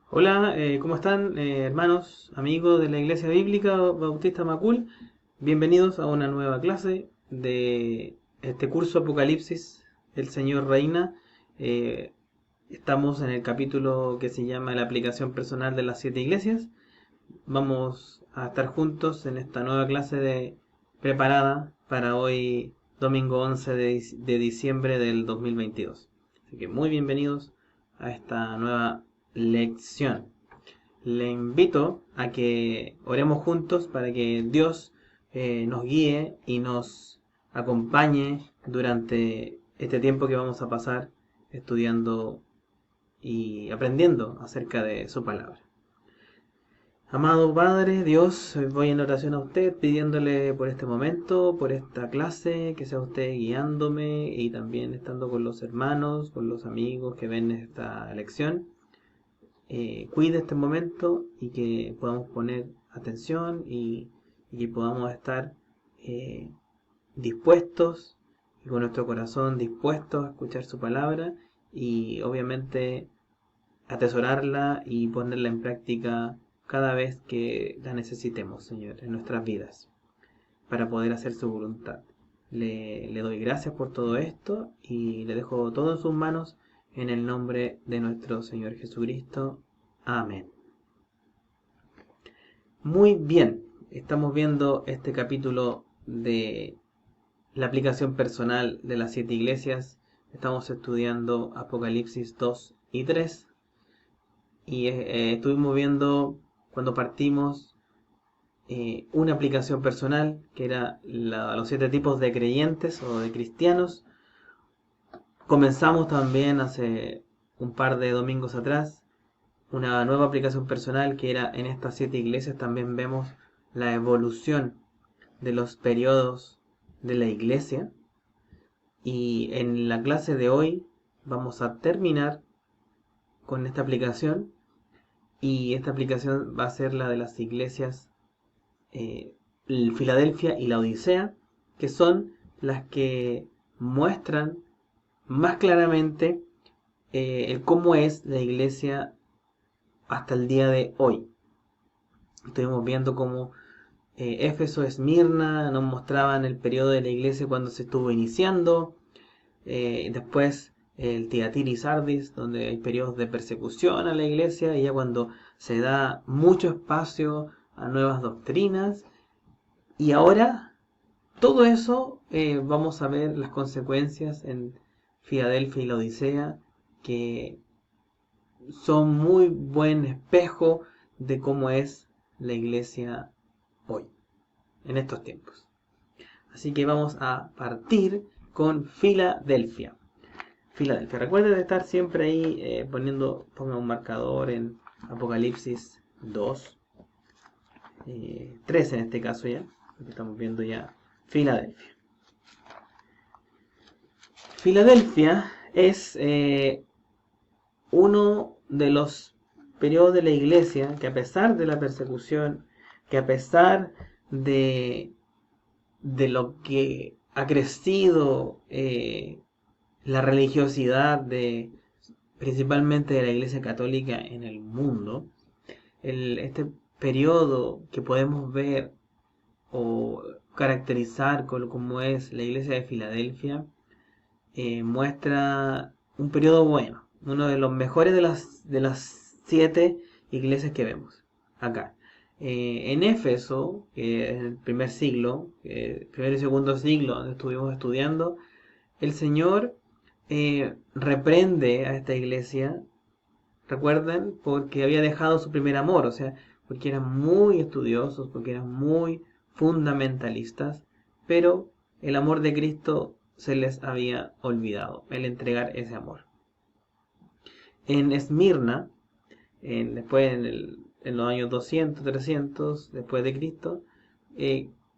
Hola, ¿cómo están, hermanos, amigos de la Iglesia Bíblica Bautista Macul? Bienvenidos a una nueva clase de este curso Apocalipsis, el Señor Reina. Eh, Estamos en el capítulo que se llama La aplicación personal de las siete iglesias. Vamos a estar juntos en esta nueva clase preparada para hoy, domingo 11 de diciembre del 2022. Así que muy bienvenidos a esta nueva lección. Le invito a que oremos juntos para que Dios nos guíe y nos acompañe durante este tiempo que vamos a pasar estudiando y aprendiendo acerca de su palabra. Amado Padre, Dios, voy en oración a usted pidiéndole por este momento, por esta clase, que sea usted guiándome y también estando con los hermanos, con los amigos que ven esta lección. Cuide este momento y que podamos poner atención y que podamos estar eh, dispuestos y con nuestro corazón dispuestos a escuchar su palabra y obviamente atesorarla y ponerla en práctica cada vez que la necesitemos, Señor, en nuestras vidas, para poder hacer su voluntad. Le doy gracias por todo esto y le dejo todo en sus manos en el nombre de nuestro Señor Jesucristo. Amén. Muy bien, estamos viendo este capítulo de la aplicación personal de las siete iglesias. Estamos estudiando Apocalipsis 2 y 3 y estuvimos viendo cuando partimos una aplicación personal que era los siete tipos de creyentes o de cristianos. Comenzamos también hace un par de domingos atrás una nueva aplicación personal que era en estas siete iglesias. También vemos la evolución de los periodos de la iglesia. Y en la clase de hoy vamos a terminar con esta aplicación. Y esta aplicación va a ser la de las iglesias eh, Filadelfia y la Odisea, que son las que muestran más claramente el cómo es la iglesia hasta el día de hoy. Estuvimos viendo cómo Éfeso, Esmirna nos mostraban el periodo de la iglesia cuando se estuvo iniciando. Después el Tiatira y Sardis, donde hay periodos de persecución a la iglesia, y ya cuando se da mucho espacio a nuevas doctrinas. Y ahora, todo eso vamos a ver las consecuencias en Filadelfia y la Odisea, que son muy buen espejo de cómo es la iglesia hoy, en estos tiempos. Así que vamos a partir con Filadelfia. Filadelfia, recuerden de estar siempre ahí ponga un marcador en Apocalipsis 2, 3 en este caso ya, porque estamos viendo ya Filadelfia. Filadelfia es uno de los periodos de la iglesia que, a pesar de la persecución, que a pesar de, de lo que ha crecido la religiosidad principalmente de la iglesia católica en el mundo, este periodo que podemos ver o caracterizar como es la iglesia de Filadelfia, muestra un periodo bueno, uno de los mejores de las siete iglesias que vemos acá. En Éfeso, que es el primer siglo, primer y segundo siglo, donde estuvimos estudiando, el Señor reprende a esta iglesia, recuerden, porque había dejado su primer amor, o sea, porque eran muy estudiosos, porque eran muy fundamentalistas, pero el amor de Cristo se les había olvidado, el entregar ese amor. En Esmirna, después en los años 200, 300 después de Cristo,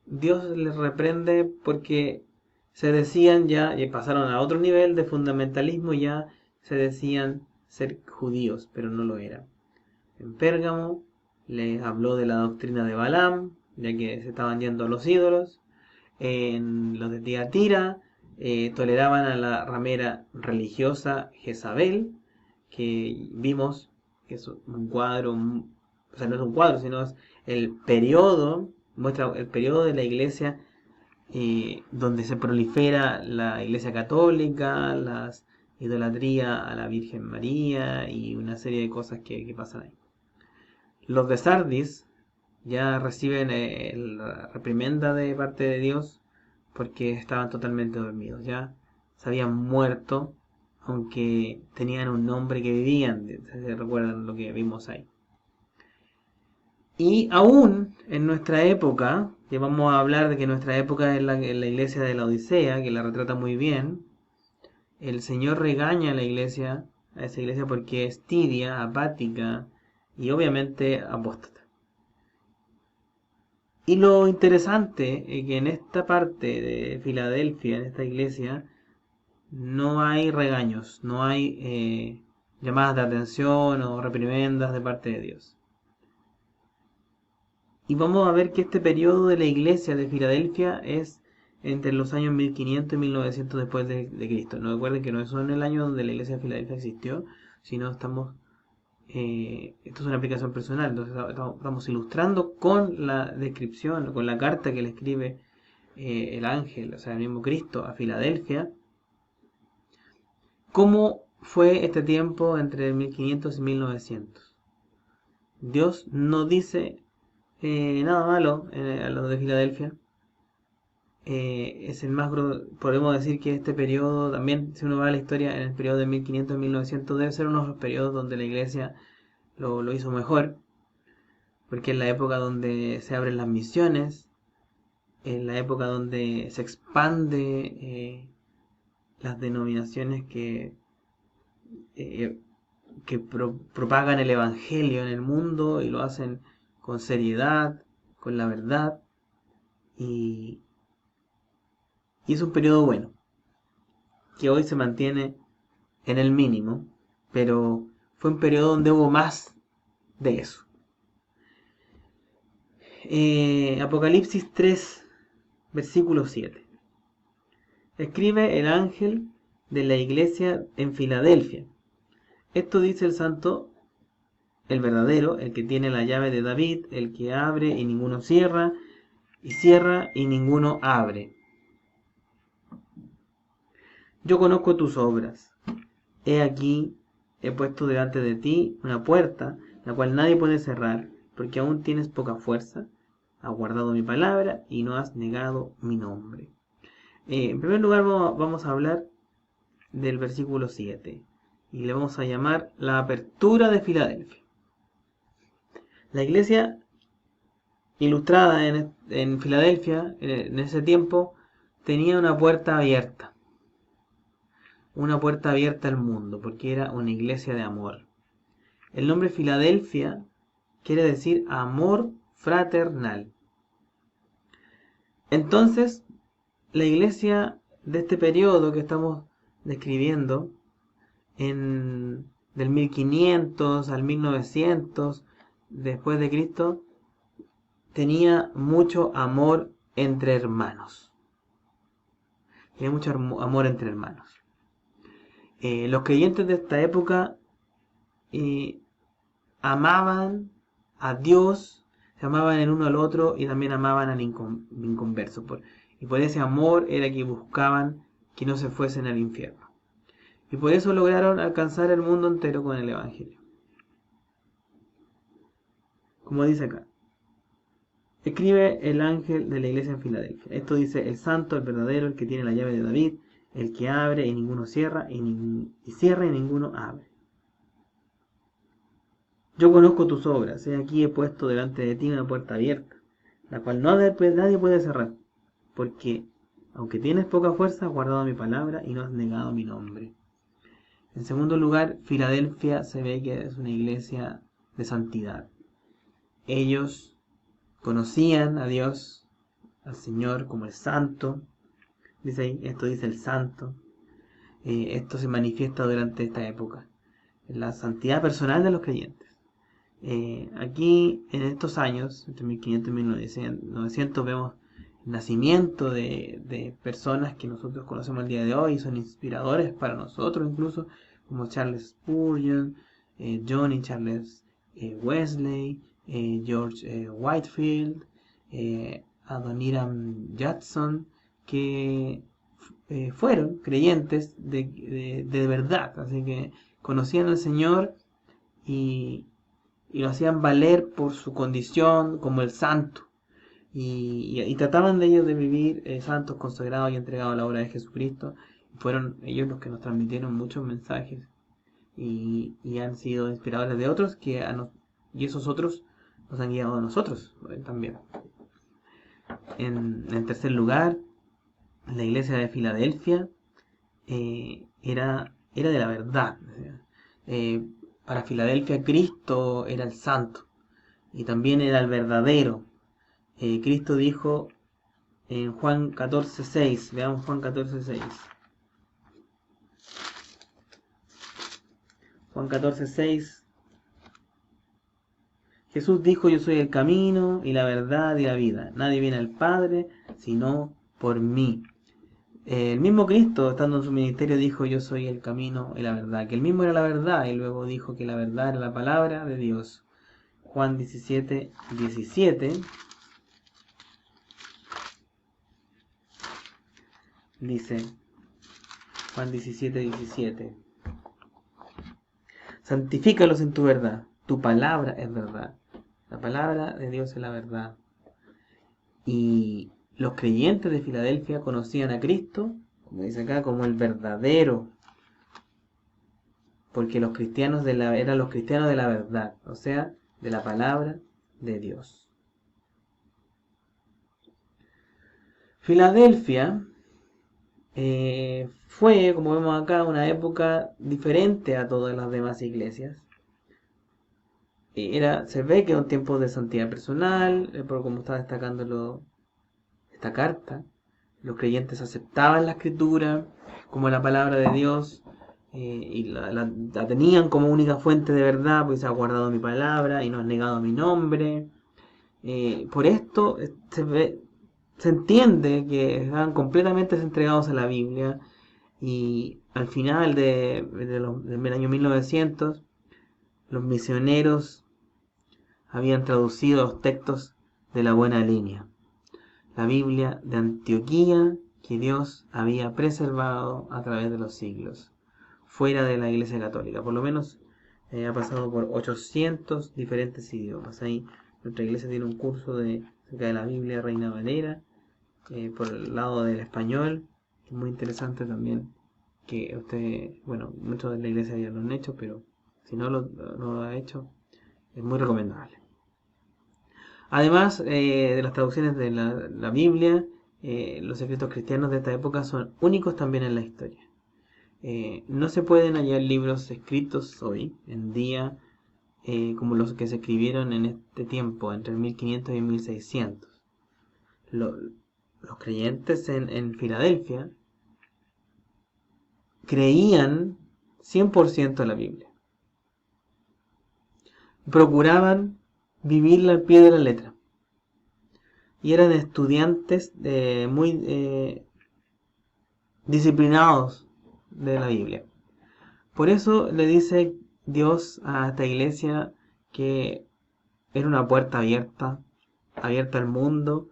Dios les reprende porque se decían ya, y pasaron a otro nivel de fundamentalismo, ya se decían ser judíos, pero no lo eran. En Pérgamo les habló de la doctrina de Balaam, ya que se estaban yendo a los ídolos. En los de Tiatira toleraban a la ramera religiosa Jezabel, que vimos que es un cuadro, o sea, no es un cuadro, sino es el periodo, muestra el periodo de la iglesia donde se prolifera la iglesia católica, las idolatría a la Virgen María y una serie de cosas que pasan ahí. Los de Sardis ya reciben la reprimenda de parte de Dios porque estaban totalmente dormidos, ya se habían muerto, aunque tenían un nombre que vivían, se recuerdan lo que vimos ahí. Y aún en nuestra época, que vamos a hablar de que nuestra época es la iglesia de la Odisea, que la retrata muy bien, el Señor regaña a esa iglesia porque es tibia, apática y obviamente apóstata. Y lo interesante es que en esta parte de Filadelfia, en esta iglesia, no hay regaños, no hay llamadas de atención o reprimendas de parte de Dios. Y vamos a ver que este periodo de la iglesia de Filadelfia es entre los años 1500 y 1900 después de Cristo. No recuerden que no es solo en el año donde la iglesia de Filadelfia existió, sino esto es una aplicación personal. Entonces estamos ilustrando con la descripción, con la carta que le escribe el ángel, o sea, el mismo Cristo a Filadelfia, cómo fue este tiempo entre 1500 y 1900. Dios no dice nada malo a los de Filadelfia. Es el más podemos decir que este periodo también, si uno va a la historia, en el periodo de 1500 a 1900 debe ser uno de los periodos donde la iglesia lo hizo mejor, porque es la época donde se abren las misiones, es la época donde se expande las denominaciones eh, que propagan el evangelio en el mundo y lo hacen con seriedad, con la verdad, y es un periodo bueno, que hoy se mantiene en el mínimo, pero fue un periodo donde hubo más de eso. Apocalipsis 3, versículo 7. Escribe el ángel de la iglesia en Filadelfia. Esto dice el santo, el verdadero, el que tiene la llave de David, el que abre y ninguno cierra, y cierra y ninguno abre. Yo conozco tus obras. He aquí, he puesto delante de ti una puerta, la cual nadie puede cerrar, porque aún tienes poca fuerza. Has guardado mi palabra y no has negado mi nombre. En primer lugar vamos a hablar del versículo 7 y le vamos a llamar la apertura de Filadelfia. La iglesia ilustrada en Filadelfia en ese tiempo tenía una puerta abierta al mundo, porque era una iglesia de amor. El nombre Filadelfia quiere decir amor fraternal. Entonces, la iglesia de este periodo que estamos describiendo, del 1500 al 1900 después de Cristo, tenía mucho amor entre hermanos. Tenía mucho amor entre hermanos. Los creyentes de esta época amaban a Dios, se amaban el uno al otro y también amaban al inconverso. Y por ese amor era que buscaban que no se fuesen al infierno. Y por eso lograron alcanzar el mundo entero con el Evangelio. Como dice acá. Escribe el ángel de la iglesia en Filadelfia. Esto dice el santo, el verdadero, el que tiene la llave de David, el que abre y ninguno cierra, y cierra y ninguno abre. Yo conozco tus obras, aquí he puesto delante de ti una puerta abierta, la cual nadie puede cerrar, porque aunque tienes poca fuerza, has guardado mi palabra y no has negado mi nombre. En segundo lugar, Filadelfia se ve que es una iglesia de santidad. Ellos conocían a Dios, al Señor como el santo. Dice ahí, esto dice el santo. Esto se manifiesta durante esta época, en la santidad personal de los creyentes. Aquí en estos años, entre 1500 y 1900, vemos el nacimiento de personas que nosotros conocemos el día de hoy, son inspiradores para nosotros incluso, como Charles Spurgeon, John y Charles Wesley, George Whitefield, Adoniram Judson, que fueron creyentes de verdad, así que conocían al Señor y, y lo hacían valer por su condición como el santo. Y trataban de ellos de vivir santos, consagrados y entregados a la obra de Jesucristo. Fueron ellos los que nos transmitieron muchos mensajes y han sido inspiradores de otros y esos otros nos han guiado a nosotros también. En tercer lugar, la iglesia de Filadelfia era de la verdad. Para Filadelfia Cristo era el santo y también era el verdadero. Cristo dijo en Juan 14:6, veamos Juan 14:6. Juan 14:6. Jesús dijo: yo soy el camino y la verdad y la vida. Nadie viene al Padre sino por mí. El mismo Cristo, estando en su ministerio, dijo: yo soy el camino y la verdad. Que él mismo era la verdad, y luego dijo que la verdad era la palabra de Dios. Juan 17:17 dice, Juan 17:17, santifícalos en tu verdad, tu palabra es verdad. La palabra de Dios es la verdad. Y los creyentes de Filadelfia conocían a Cristo, como dice acá, como el verdadero, porque los cristianos eran los cristianos de la verdad, o sea, de la palabra de Dios. Filadelfia fue, como vemos acá, una época diferente a todas las demás iglesias. Se ve que era un tiempo de santidad personal, por como está destacando esta carta. Los creyentes aceptaban la escritura como la palabra de Dios y la tenían como única fuente de verdad, porque se ha guardado mi palabra y no has negado mi nombre. Por esto se entiende que estaban completamente entregados a la Biblia, y al final del año 1900 los misioneros habían traducido los textos de la buena línea, la Biblia de Antioquía, que Dios había preservado a través de los siglos, fuera de la Iglesia Católica. Por lo menos ha pasado por 800 diferentes idiomas. Ahí nuestra iglesia tiene un curso acerca de la Biblia Reina Valera, por el lado del español, que es muy interesante también, que muchos de la iglesia ya lo han hecho, pero si no lo ha hecho, es muy recomendable. Además de las traducciones de la Biblia, los escritos cristianos de esta época son únicos también en la historia. No se pueden hallar libros escritos hoy en día como los que se escribieron en este tiempo, entre el 1500 y 1600. Los creyentes en Filadelfia creían 100% la Biblia. Procuraban vivirla al pie de la letra. Y eran estudiantes muy disciplinados de la Biblia. Por eso le dice Dios a esta iglesia que era una puerta abierta al mundo,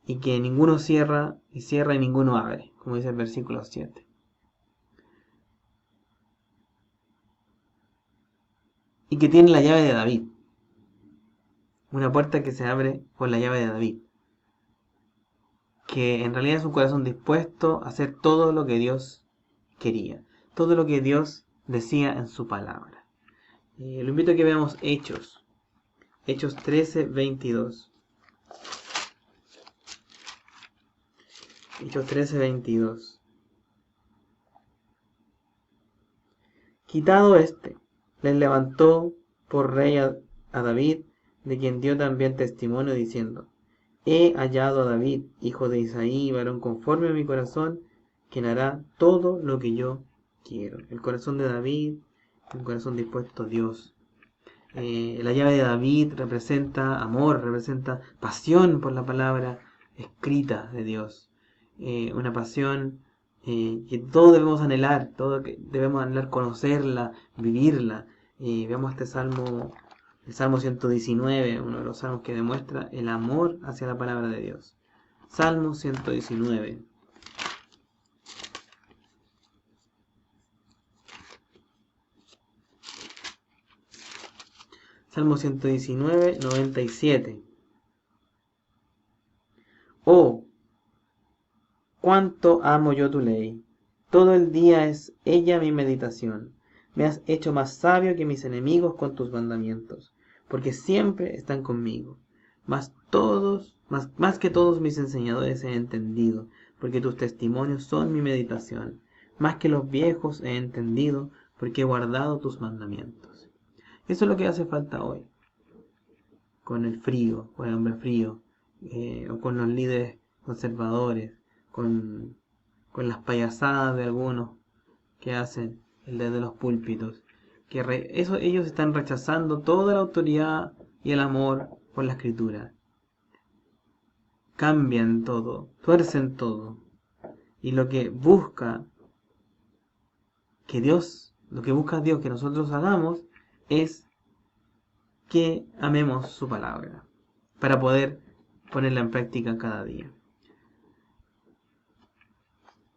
y que ninguno cierra y ninguno abre, como dice el versículo 7. Y que tiene la llave de David. Una puerta que se abre con la llave de David. Que en realidad es un corazón dispuesto a hacer todo lo que Dios quería. Todo lo que Dios decía en su palabra. Lo invito a que veamos Hechos. Hechos 13:22. Hechos 13:22. Quitado les levantó por rey a David, de quien dio también testimonio diciendo: he hallado a David, hijo de Isaí, varón conforme a mi corazón, quien hará todo lo que yo quiero. El corazón de David, un corazón dispuesto a Dios. La llave de David representa amor, representa pasión por la palabra escrita de Dios. Una pasión que todos debemos anhelar, todos debemos anhelar conocerla, vivirla. Y veamos este salmo, el Salmo 119, uno de los salmos que demuestra el amor hacia la palabra de Dios. Salmo 119. Salmo 119, 97. Oh, cuánto amo yo tu ley. Todo el día es ella mi meditación. Me has hecho más sabio que mis enemigos con tus mandamientos, porque siempre están conmigo. Más que todos mis enseñadores he entendido, porque tus testimonios son mi meditación. Más que los viejos he entendido, porque he guardado tus mandamientos. Eso es lo que hace falta hoy, con el frío, con el hombre frío, o con los líderes conservadores, con, con las payasadas de algunos que hacen desde los púlpitos, ellos están rechazando toda la autoridad y el amor por la escritura. Cambian todo, tuercen todo. Y lo que busca Dios que nosotros hagamos es que amemos su palabra para poder ponerla en práctica cada día.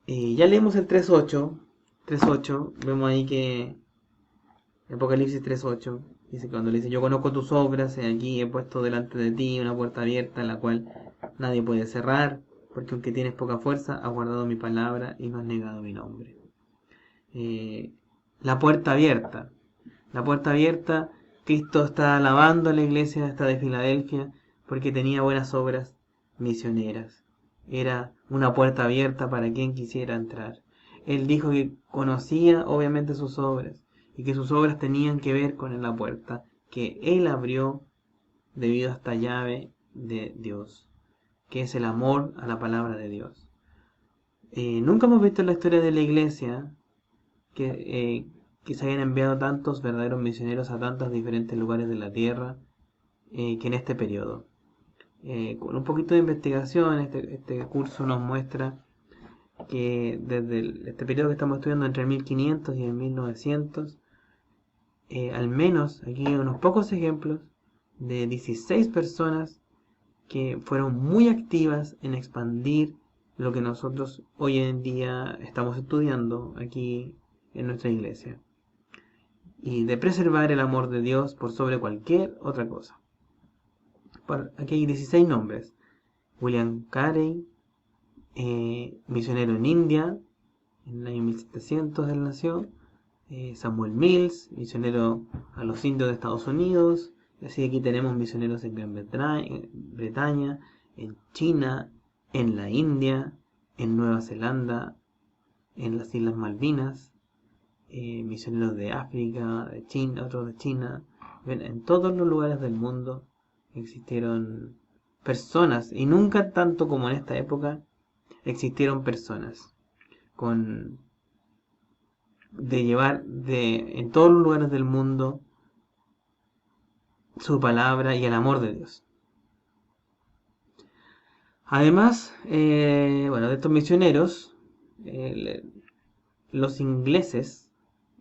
Ya leemos el 3.8, vemos ahí que Apocalipsis 3.8 dice, cuando le dice, yo conozco tus obras, y aquí he puesto delante de ti una puerta abierta en la cual nadie puede cerrar, porque aunque tienes poca fuerza, has guardado mi palabra y no has negado mi nombre. La puerta abierta. La puerta abierta, Cristo está alabando a la iglesia esta de Filadelfia porque tenía buenas obras misioneras. Era una puerta abierta para quien quisiera entrar. Él dijo que conocía obviamente sus obras y que sus obras tenían que ver con la puerta que Él abrió debido a esta llave de Dios, que es el amor a la palabra de Dios. Nunca hemos visto en la historia de la iglesia que se hayan enviado tantos verdaderos misioneros a tantos diferentes lugares de la tierra que en este periodo. Con un poquito de investigación, este curso nos muestra que desde este periodo que estamos estudiando entre el 1500 y el 1900, al menos aquí hay unos pocos ejemplos de 16 personas que fueron muy activas en expandir lo que nosotros hoy en día estamos estudiando aquí en nuestra iglesia, y de preservar el amor de Dios por sobre cualquier otra cosa. Aquí hay 16 nombres. William Carey, misionero en India, en el año 1700 él nació. Samuel Mills, misionero a los indios de Estados Unidos. Así aquí tenemos misioneros en Gran Bretaña, en China, en la India, en Nueva Zelanda, en las Islas Malvinas, misioneros de África, de China, otros de China. En todos los lugares del mundo existieron personas, y nunca tanto como en esta época existieron personas de llevar en todos los lugares del mundo su palabra y el amor de Dios. Además, de estos misioneros, los ingleses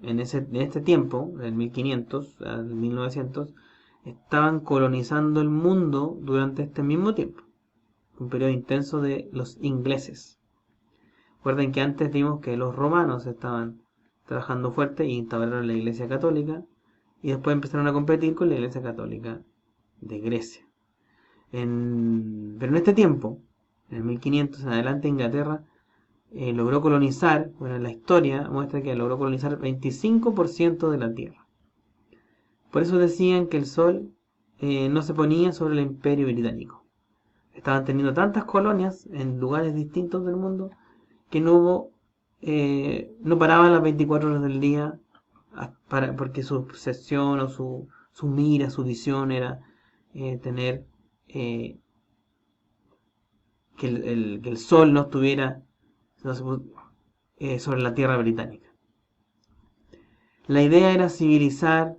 en este tiempo, del 1500 al 1900, estaban colonizando el mundo durante este mismo tiempo, un periodo intenso de los ingleses. Recuerden que antes vimos que los romanos estaban trabajando fuerte y instauraron la Iglesia Católica, y después empezaron a competir con la Iglesia Católica de Grecia. Pero en este tiempo, en el 1500 en adelante, Inglaterra logró colonizar, la historia muestra que logró colonizar el 25% de la Tierra. Por eso decían que el sol no se ponía sobre el Imperio Británico. Estaban teniendo tantas colonias en lugares distintos del mundo que no paraban las 24 horas del día, porque su obsesión o su mira, su visión era tener que el sol no estuviera sobre la tierra británica. La idea era civilizar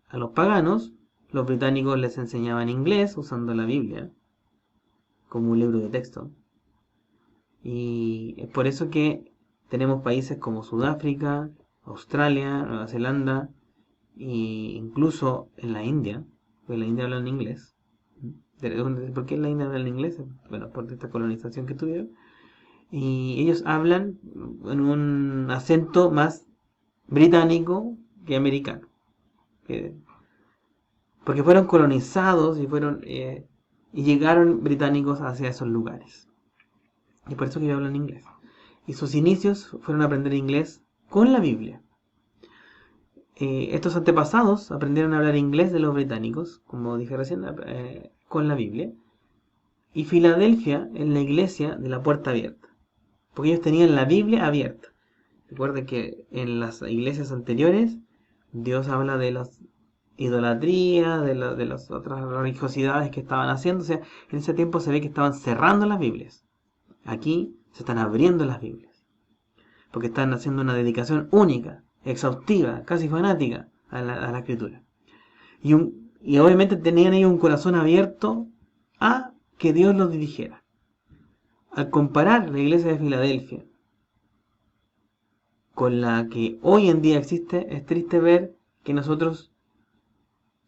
a los paganos. Los británicos les enseñaban inglés usando la Biblia como un libro de texto. Y es por eso que tenemos países como Sudáfrica, Australia, Nueva Zelanda y incluso en la India, porque en la India hablan inglés. ¿Por qué en la India hablan inglés? Bueno, por esta colonización que tuvieron. Y ellos hablan en un acento más británico que americano. Porque fueron colonizados y llegaron británicos hacia esos lugares. Y por eso que ellos hablan inglés. Y sus inicios fueron aprender inglés con la Biblia. Estos antepasados aprendieron a hablar inglés de los británicos, como dije recién, con la Biblia. Y Filadelfia en la iglesia de la puerta abierta, porque ellos tenían la Biblia abierta. Recuerden que en las iglesias anteriores Dios habla de las idolatrías, de las otras religiosidades que estaban haciendo. O sea, en ese tiempo se ve que estaban cerrando las Biblias. Aquí se están abriendo las Biblias, porque están haciendo una dedicación única, exhaustiva, casi fanática a la escritura. Y obviamente tenían ellos un corazón abierto a que Dios los dirigiera. Al comparar la iglesia de Filadelfia con la que hoy en día existe, es triste ver que nosotros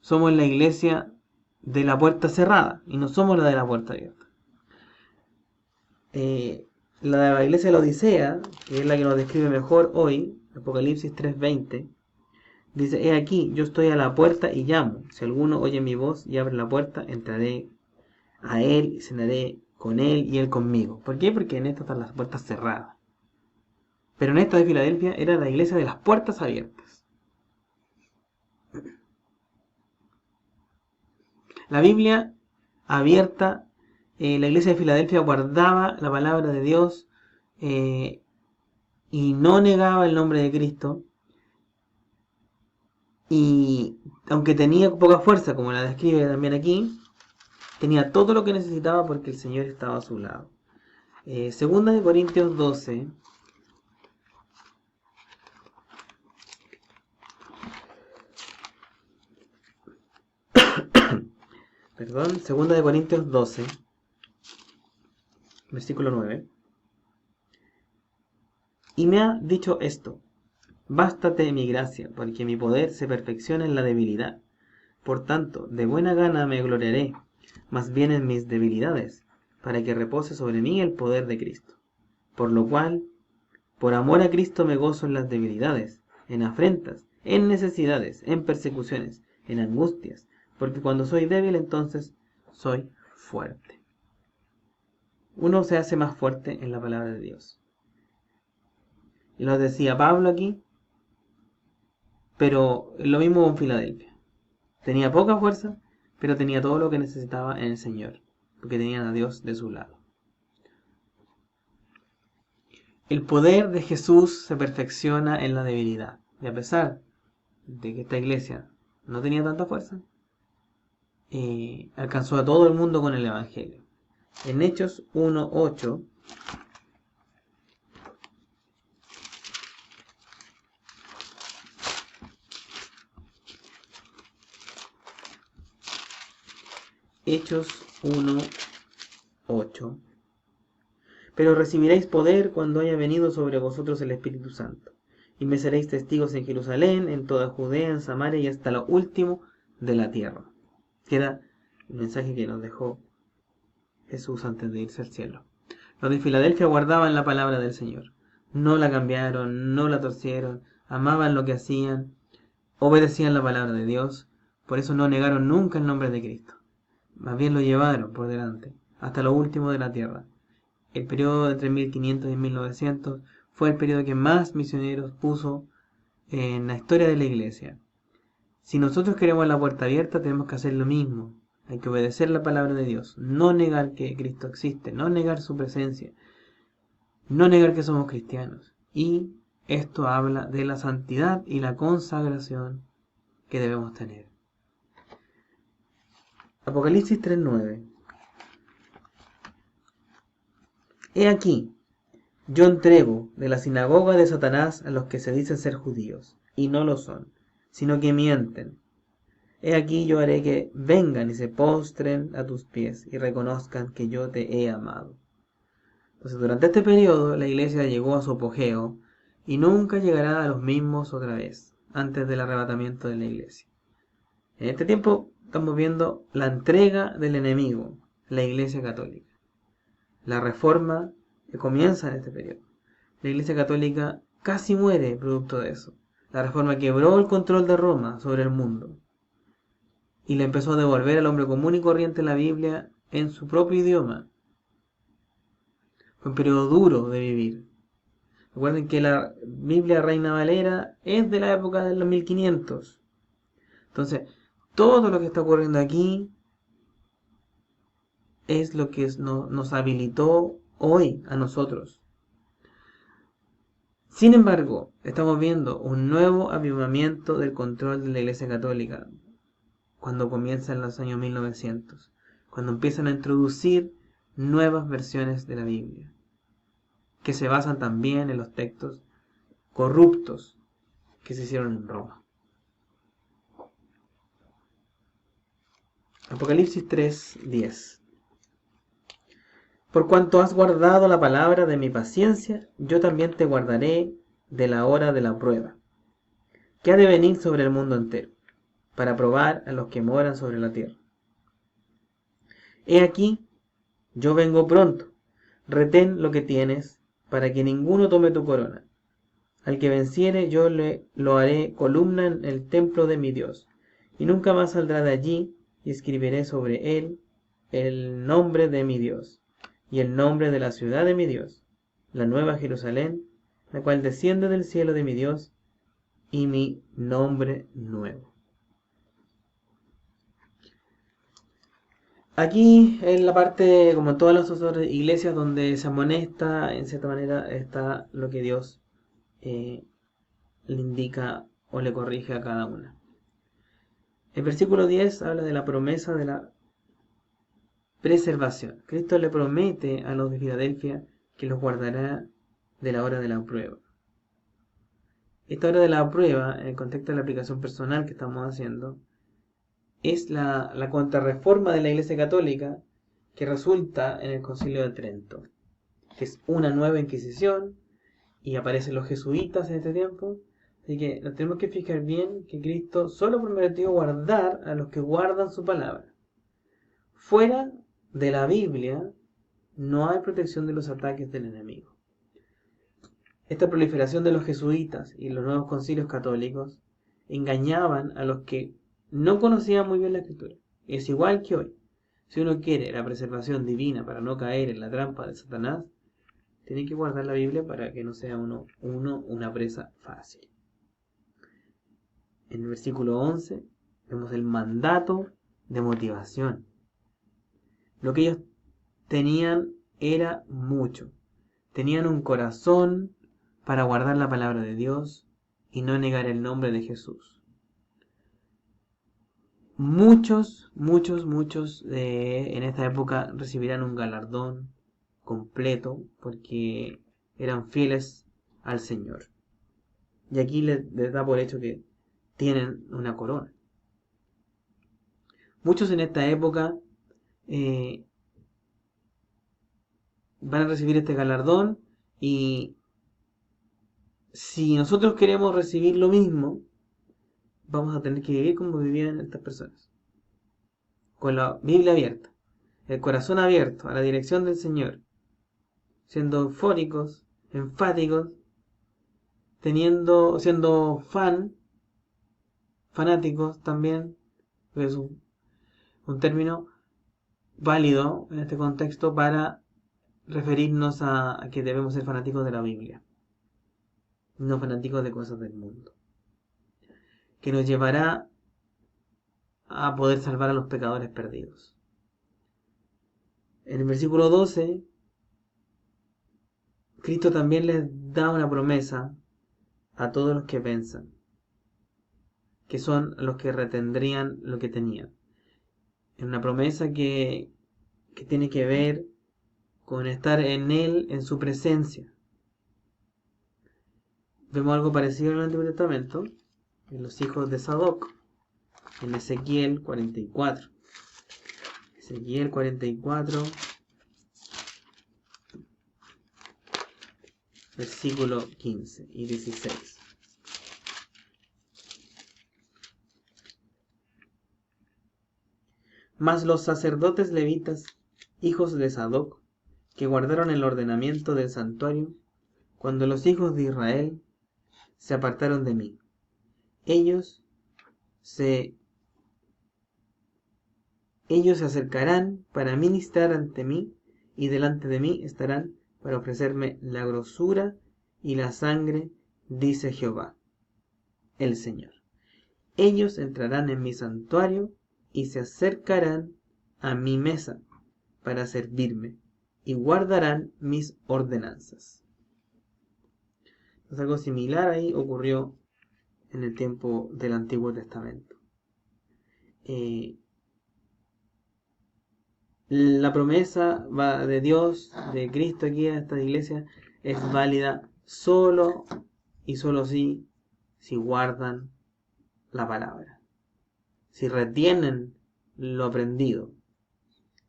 somos la iglesia de la puerta cerrada y no somos la de la puerta abierta. La de la iglesia de la Odisea, que es la que nos describe mejor hoy, Apocalipsis 3:20, dice: he aquí, yo estoy a la puerta y llamo. Si alguno oye mi voz y abre la puerta, entraré a él y cenaré con él y él conmigo. ¿Por qué? Porque en esta están las puertas cerradas. Pero en esta de Filadelfia era la iglesia de las puertas abiertas. La Biblia abierta, la iglesia de Filadelfia guardaba la palabra de Dios y no negaba el nombre de Cristo. Y aunque tenía poca fuerza, como la describe también aquí, tenía todo lo que necesitaba porque el Señor estaba a su lado. Segunda de Corintios 12. Segunda de Corintios 12, versículo 9. Y me ha dicho esto: bástate mi gracia, porque mi poder se perfecciona en la debilidad. Por tanto, de buena gana me gloriaré, más bien en mis debilidades, para que repose sobre mí el poder de Cristo. Por lo cual, por amor a Cristo me gozo en las debilidades, en afrentas, en necesidades, en persecuciones, en angustias, porque cuando soy débil entonces soy fuerte. Uno se hace más fuerte en la palabra de Dios. Y lo decía Pablo aquí, pero lo mismo con Filadelfia. Tenía poca fuerza, pero tenía todo lo que necesitaba en el Señor, porque tenían a Dios de su lado. El poder de Jesús se perfecciona en la debilidad. Y a pesar de que esta iglesia no tenía tanta fuerza, alcanzó a todo el mundo con el Evangelio. En Hechos 1:8, Hechos 1:8, pero recibiréis poder cuando haya venido sobre vosotros el Espíritu Santo, y me seréis testigos en Jerusalén, en toda Judea, en Samaria y hasta lo último de la tierra. Que era el mensaje que nos dejó Jesús antes de irse al cielo. Los de Filadelfia guardaban la palabra del Señor. No la cambiaron, no la torcieron, amaban lo que hacían, obedecían la palabra de Dios. Por eso no negaron nunca el nombre de Cristo. Más bien lo llevaron por delante, hasta lo último de la tierra. El periodo entre 1500 y 1900 fue el periodo que más misioneros puso en la historia de la iglesia. Si nosotros queremos la puerta abierta, tenemos que hacer lo mismo. Hay que obedecer la palabra de Dios, no negar que Cristo existe, no negar su presencia, no negar que somos cristianos. Y esto habla de la santidad y la consagración que debemos tener. Apocalipsis 3:9. He aquí, yo entrego de la sinagoga de Satanás a los que se dicen ser judíos, y no lo son, sino que mienten. He aquí yo haré que vengan y se postren a tus pies y reconozcan que yo te he amado. Entonces, durante este periodo la iglesia llegó a su apogeo y nunca llegará a los mismos otra vez. antes del arrebatamiento de la iglesia. En este tiempo estamos viendo la entrega del enemigo, la Iglesia Católica. La reforma que comienza en este periodo. La Iglesia Católica casi muere producto de eso. La reforma quebró el control de Roma sobre el mundo y le empezó a devolver al hombre común y corriente la Biblia en su propio idioma. Fue un periodo duro de vivir. Recuerden que la Biblia Reina Valera es de la época de los 1500. Entonces, todo lo que está ocurriendo aquí es lo que nos habilitó hoy a nosotros. Sin embargo, estamos viendo un nuevo avivamiento del control de la Iglesia Católica cuando comienza en los años 1900, cuando empiezan a introducir nuevas versiones de la Biblia, que se basan también en los textos corruptos que se hicieron en Roma. Apocalipsis 3:10. Por cuanto has guardado la palabra de mi paciencia, yo también te guardaré de la hora de la prueba, que ha de venir sobre el mundo entero, para probar a los que moran sobre la tierra. He aquí, yo vengo pronto, retén lo que tienes, para que ninguno tome tu corona. Al que venciere yo lo haré columna en el templo de mi Dios, y nunca más saldrá de allí, y escribiré sobre él el nombre de mi Dios, y el nombre de la ciudad de mi Dios, la nueva Jerusalén, la cual desciende del cielo de mi Dios, y mi nombre nuevo. Aquí en la parte, como en todas las otras iglesias, donde se amonesta, en cierta manera, está lo que Dios le indica o le corrige a cada una. El versículo 10 habla de la promesa de la preservación. Cristo le promete a los de Filadelfia que los guardará de la hora de la prueba. Esta hora de la prueba, en el contexto de la aplicación personal que estamos haciendo, es la contrarreforma de la Iglesia Católica que resulta en el Concilio de Trento, que es una nueva Inquisición, y aparecen los jesuitas en este tiempo. Así que nos tenemos que fijar bien que Cristo solo prometió guardar a los que guardan su palabra. Fuera de la Biblia no hay protección de los ataques del enemigo. Esta proliferación de los jesuitas y los nuevos concilios católicos engañaban a los que no conocían muy bien la Escritura. Es igual que hoy. Si uno quiere la preservación divina para no caer en la trampa de Satanás, tiene que guardar la Biblia para que no sea uno una presa fácil. En el versículo 11 vemos el mandato de motivación. Lo que ellos tenían era mucho. Tenían un corazón para guardar la palabra de Dios y no negar el nombre de Jesús. Muchos en esta época recibirán un galardón completo porque eran fieles al Señor. Y aquí les da por hecho que tienen una corona. Muchos en esta época van a recibir este galardón, y si nosotros queremos recibir lo mismo, vamos a tener que vivir como vivían estas personas, con la Biblia abierta, el corazón abierto a la dirección del Señor, siendo eufóricos, enfáticos, siendo fanáticos también, es un término válido en este contexto para referirnos a que debemos ser fanáticos de la Biblia, no fanáticos de cosas del mundo, que nos llevará a poder salvar a los pecadores perdidos. En el versículo 12, Cristo también les da una promesa a todos los que vengan, que son los que retendrían lo que tenían. Es una promesa que tiene que ver con estar en Él, en su presencia. Vemos algo parecido en el Antiguo Testamento, en los hijos de Sadoc, en Ezequiel 44. Ezequiel 44, versículo 15 y 16. Mas los sacerdotes levitas, hijos de Sadoc, que guardaron el ordenamiento del santuario, cuando los hijos de Israel se apartaron de mí, ellos se, ellos se acercarán para ministrar ante mí, y delante de mí estarán para ofrecerme la grosura y la sangre, dice Jehová, el Señor. Ellos entrarán en mi santuario y se acercarán a mi mesa para servirme y guardarán mis ordenanzas. Entonces, algo similar ahí ocurrió en el tiempo del Antiguo Testamento. La promesa de Dios, de Cristo aquí en esta iglesia, es válida solo y solo si guardan la palabra, si retienen lo aprendido,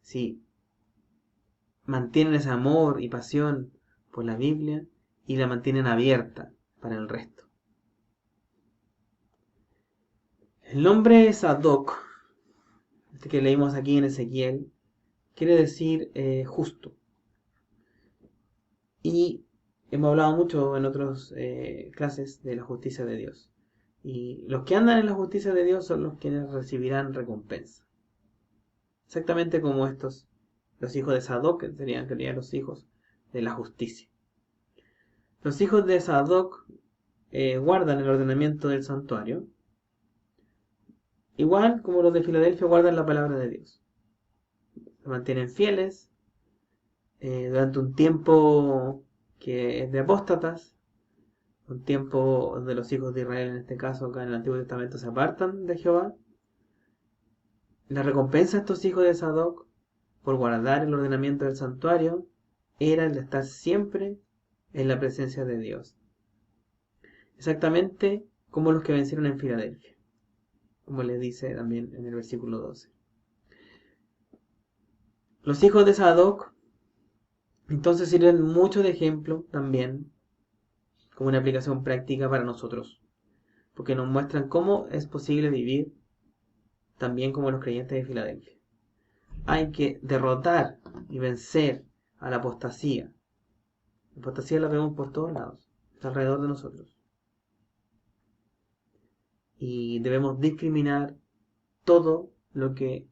si mantienen ese amor y pasión por la Biblia y la mantienen abierta para el resto. El nombre Sadoc, este que leímos aquí en Ezequiel, quiere decir justo. Y hemos hablado mucho en otras clases de la justicia de Dios. Y los que andan en la justicia de Dios son los quienes recibirán recompensa. Exactamente como estos, los hijos de Sadoc, que serían los hijos de la justicia. Los hijos de Sadoc guardan el ordenamiento del santuario, igual como los de Filadelfia guardan la palabra de Dios. Se mantienen fieles durante un tiempo que es de apóstatas, un tiempo donde los hijos de Israel, en este caso acá en el Antiguo Testamento, se apartan de Jehová. La recompensa a estos hijos de Sadoc por guardar el ordenamiento del santuario era el de estar siempre en la presencia de Dios. Exactamente como los que vencieron en Filadelfia, como le dice también en el versículo 12. Los hijos de Sadoc entonces sirven mucho de ejemplo también, como una aplicación práctica para nosotros, porque nos muestran cómo es posible vivir también como los creyentes de Filadelfia. Hay que derrotar y vencer a la apostasía. La apostasía la vemos por todos lados, está alrededor de nosotros. Y debemos discriminar todo lo que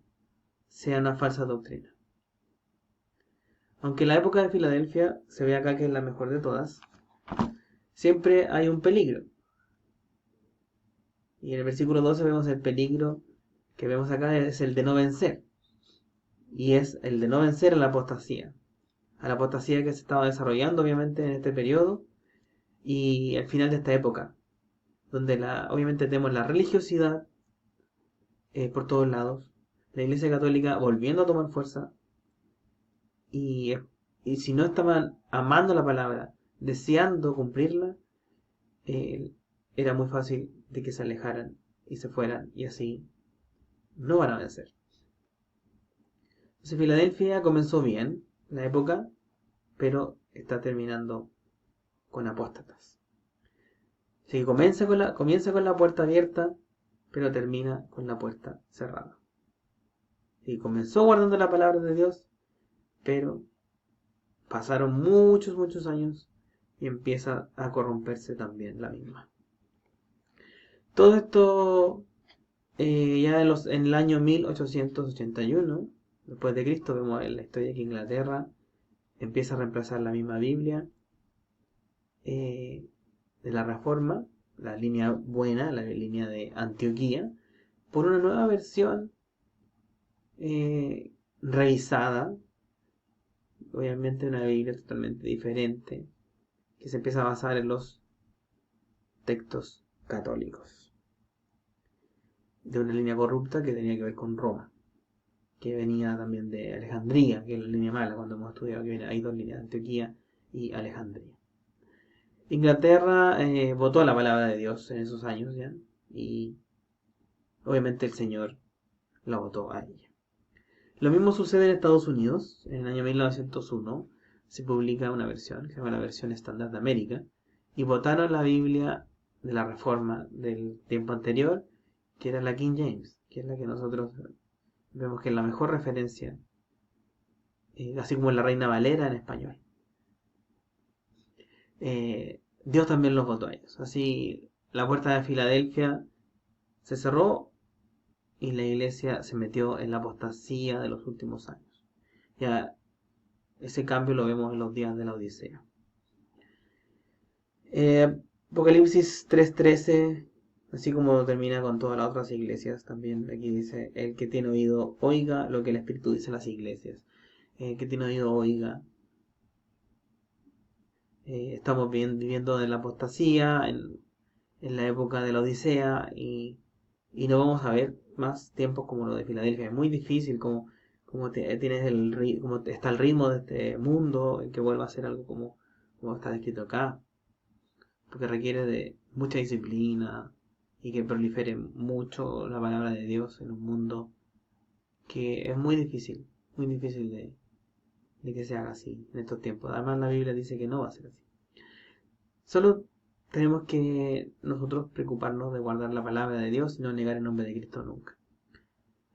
sea una falsa doctrina. Aunque la época de Filadelfia se ve acá que es la mejor de todas, siempre hay un peligro. Y en el versículo 12 vemos el peligro que vemos acá es el de no vencer. Y es el de no vencer a la apostasía. A la apostasía que se estaba desarrollando obviamente en este periodo y al final de esta época, donde obviamente tenemos la religiosidad por todos lados, la Iglesia Católica volviendo a tomar fuerza y si no estaban amando la palabra, deseando cumplirla, era muy fácil de que se alejaran y se fueran y así no van a vencer. Entonces Filadelfia comenzó bien la época, pero está terminando con apóstatas. Así que comienza con la puerta abierta, pero termina con la puerta cerrada. Y comenzó guardando la palabra de Dios, pero pasaron muchos años y empieza a corromperse también la misma. Todo esto ya en el año 1881, después de Cristo, vemos en la historia que Inglaterra empieza a reemplazar la misma Biblia de la Reforma, la línea buena, la línea de Antioquía, por una nueva versión revisada, obviamente una Biblia totalmente diferente, que se empieza a basar en los textos católicos, de una línea corrupta que tenía que ver con Roma, que venía también de Alejandría, que es la línea mala cuando hemos estudiado que hay dos líneas, Antioquía y Alejandría. Inglaterra votó la palabra de Dios en esos años ya, y obviamente el Señor la votó a ella. Lo mismo sucede en Estados Unidos. En el año 1901 se publica una versión, que se llama la versión estándar de América, y votaron la Biblia de la Reforma del tiempo anterior, que era la King James, que es la que nosotros vemos que es la mejor referencia, así como la Reina Valera en español. Dios también los votó a ellos. Así la puerta de Filadelfia se cerró y la iglesia se metió en la apostasía de los últimos años. Ya ese cambio lo vemos en los días de la Odisea. Apocalipsis 3:13, así como termina con todas las otras iglesias, también aquí dice, el que tiene oído, oiga lo que el Espíritu dice a las iglesias. El que tiene oído, oiga. Estamos viviendo en la apostasía, en la época de la Odisea, y no vamos a ver más tiempos como lo de Filadelfia. Es muy difícil como está el ritmo de este mundo, en que vuelva a ser algo como está descrito acá, porque requiere de mucha disciplina y que prolifere mucho la palabra de Dios en un mundo que es muy difícil de que se haga así en estos tiempos. Además la Biblia dice que no va a ser así. Solo tenemos que nosotros preocuparnos de guardar la palabra de Dios y no negar el nombre de Cristo nunca.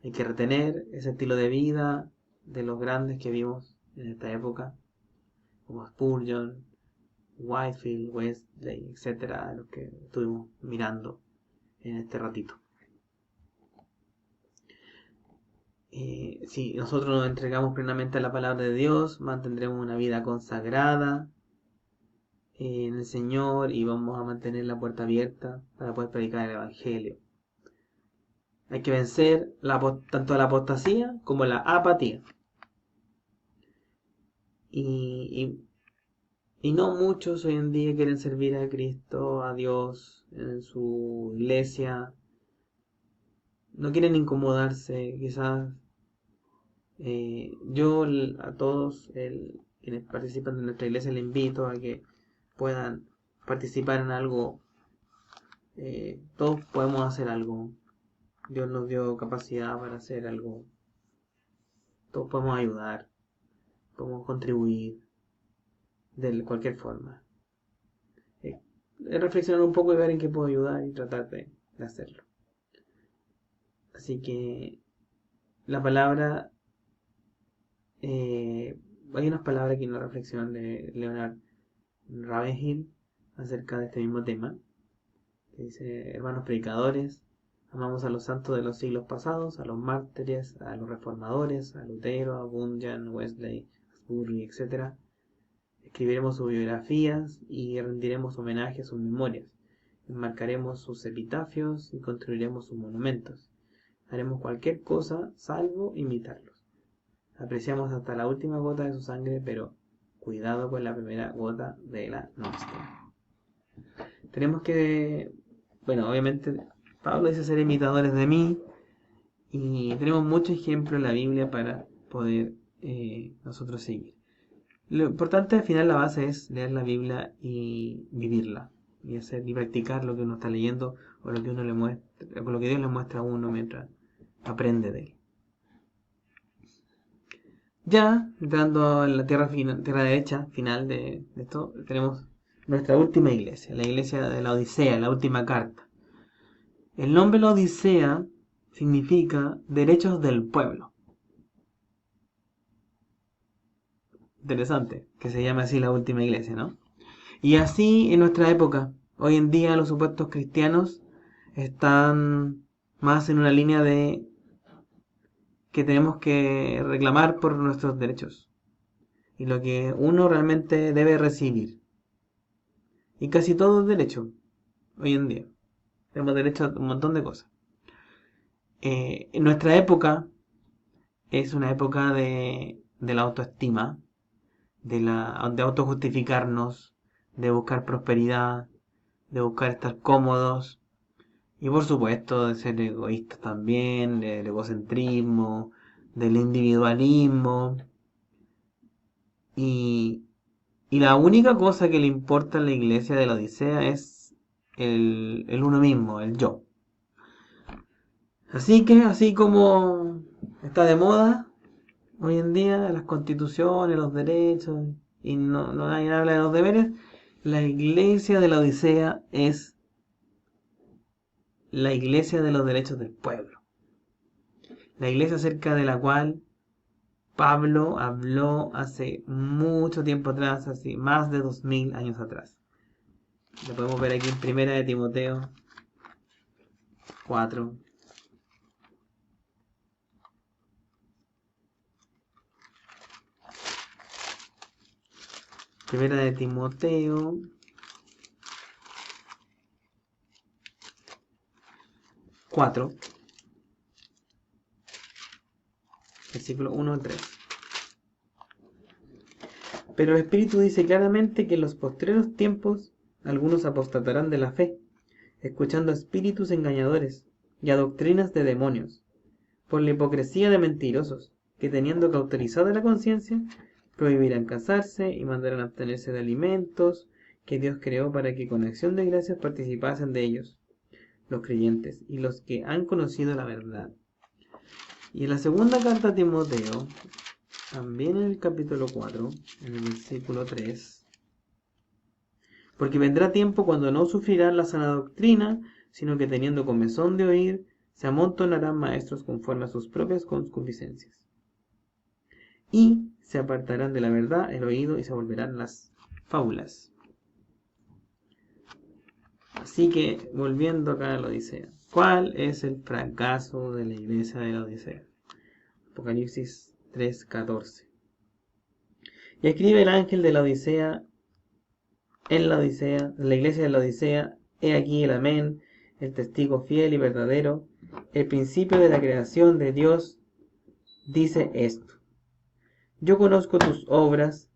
Hay que retener ese estilo de vida de los grandes que vimos en esta época, como Spurgeon, Whitefield, Wesley, etcétera, los que estuvimos mirando en este ratito. Si nosotros nos entregamos plenamente a la palabra de Dios, mantendremos una vida consagrada en el Señor y vamos a mantener la puerta abierta para poder predicar el Evangelio. Hay que vencer tanto la apostasía como la apatía. Y no muchos hoy en día quieren servir a Cristo, a Dios, en su iglesia. No quieren incomodarse, quizás. Yo a todos quienes participan de nuestra iglesia les invito a que puedan participar en algo. Todos podemos hacer algo. Dios nos dio capacidad para hacer algo. Todos podemos ayudar, podemos contribuir de cualquier forma. Reflexionar un poco y ver en qué puedo ayudar y tratar de hacerlo. Así que la palabra, hay unas palabras aquí en la reflexión de Leonard Ravenhill acerca de este mismo tema, que dice: hermanos predicadores, amamos a los santos de los siglos pasados, a los mártires, a los reformadores, a Lutero, a Bunyan, Wesley, Asbury, etc. Escribiremos sus biografías y rendiremos homenaje a sus memorias. Enmarcaremos sus epitafios y construiremos sus monumentos. Haremos cualquier cosa salvo imitarlos. Apreciamos hasta la última gota de su sangre, pero cuidado con la primera gota de la nuestra. Tenemos que, bueno, obviamente Pablo dice ser imitadores de mí, y tenemos muchos ejemplos en la Biblia para poder nosotros seguir. Lo importante al final, la base es leer la Biblia y vivirla, y hacer y practicar lo que uno está leyendo o lo que uno le muestra, o lo que Dios le muestra a uno mientras aprende de él. Ya entrando en la tierra derecha final de esto, tenemos nuestra última iglesia, la iglesia de la Odisea, la última carta. El nombre la Odisea significa derechos del pueblo. Interesante que se llame así la última iglesia, ¿no? Y así en nuestra época, hoy en día los supuestos cristianos están más en una línea de que tenemos que reclamar por nuestros derechos y lo que uno realmente debe recibir. Y casi todo es derecho hoy en día. Tenemos derecho a un montón de cosas. En nuestra época es una época de la autoestima, de autojustificarnos, de buscar prosperidad, de buscar estar cómodos y por supuesto de ser egoístas también, del egocentrismo, del individualismo. Y la única cosa que le importa a la iglesia de la Odisea es el uno mismo, el yo. Así que, así como está de moda hoy en día las constituciones, los derechos, y no nadie habla de los deberes, la iglesia de la Odisea es la iglesia de los derechos del pueblo. La iglesia acerca de la cual Pablo habló hace mucho tiempo atrás, hace más de 2000 años atrás. Lo podemos ver aquí en Primera de Timoteo 4. Primera de Timoteo 4, versículo 1 al 3. Pero el Espíritu dice claramente que en los postreros tiempos algunos apostatarán de la fe, escuchando a espíritus engañadores y a doctrinas de demonios, por la hipocresía de mentirosos, que teniendo cauterizada la conciencia, prohibirán casarse y mandarán abstenerse de alimentos que Dios creó para que con acción de gracias participasen de ellos, los creyentes y los que han conocido la verdad. Y en la segunda carta a Timoteo, también en el capítulo 4, en el versículo 3, porque vendrá tiempo cuando no sufrirán la sana doctrina, sino que teniendo comezón de oír, se amontonarán maestros conforme a sus propias concupiscencias. Y se apartarán de la verdad el oído y se volverán las fábulas. Así que, volviendo acá a la Odisea, ¿cuál es el fracaso de la iglesia de la Odisea? Apocalipsis 3:14. Y escribe el ángel de la Odisea, en la iglesia de la Odisea, he aquí el amén, el testigo fiel y verdadero, el principio de la creación de Dios, dice esto: yo conozco tus obras,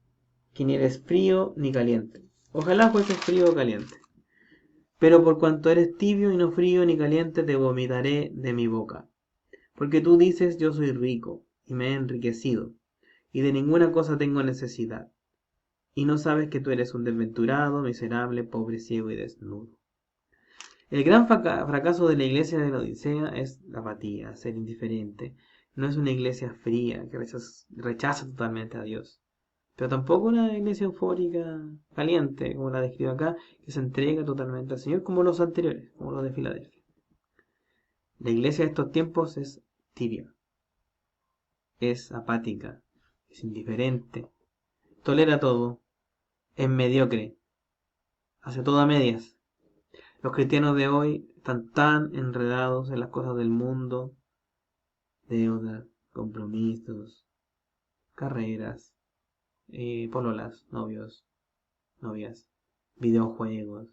que ni eres frío ni caliente. Ojalá fueses frío o caliente. Pero por cuanto eres tibio y no frío ni caliente, te vomitaré de mi boca. Porque tú dices, yo soy rico, y me he enriquecido, y de ninguna cosa tengo necesidad. Y no sabes que tú eres un desventurado, miserable, pobre, ciego y desnudo. El gran fracaso de la iglesia de la Odisea es la apatía, ser indiferente. No es una iglesia fría que rechaza totalmente a Dios, pero tampoco una iglesia eufórica, caliente, como la describo acá, que se entrega totalmente al Señor, como los anteriores, como los de Filadelfia. La iglesia de estos tiempos es tibia, es apática, es indiferente, tolera todo, es mediocre, hace todo a medias. Los cristianos de hoy están tan enredados en las cosas del mundo, deudas, compromisos, carreras, pololas, novios, novias, videojuegos,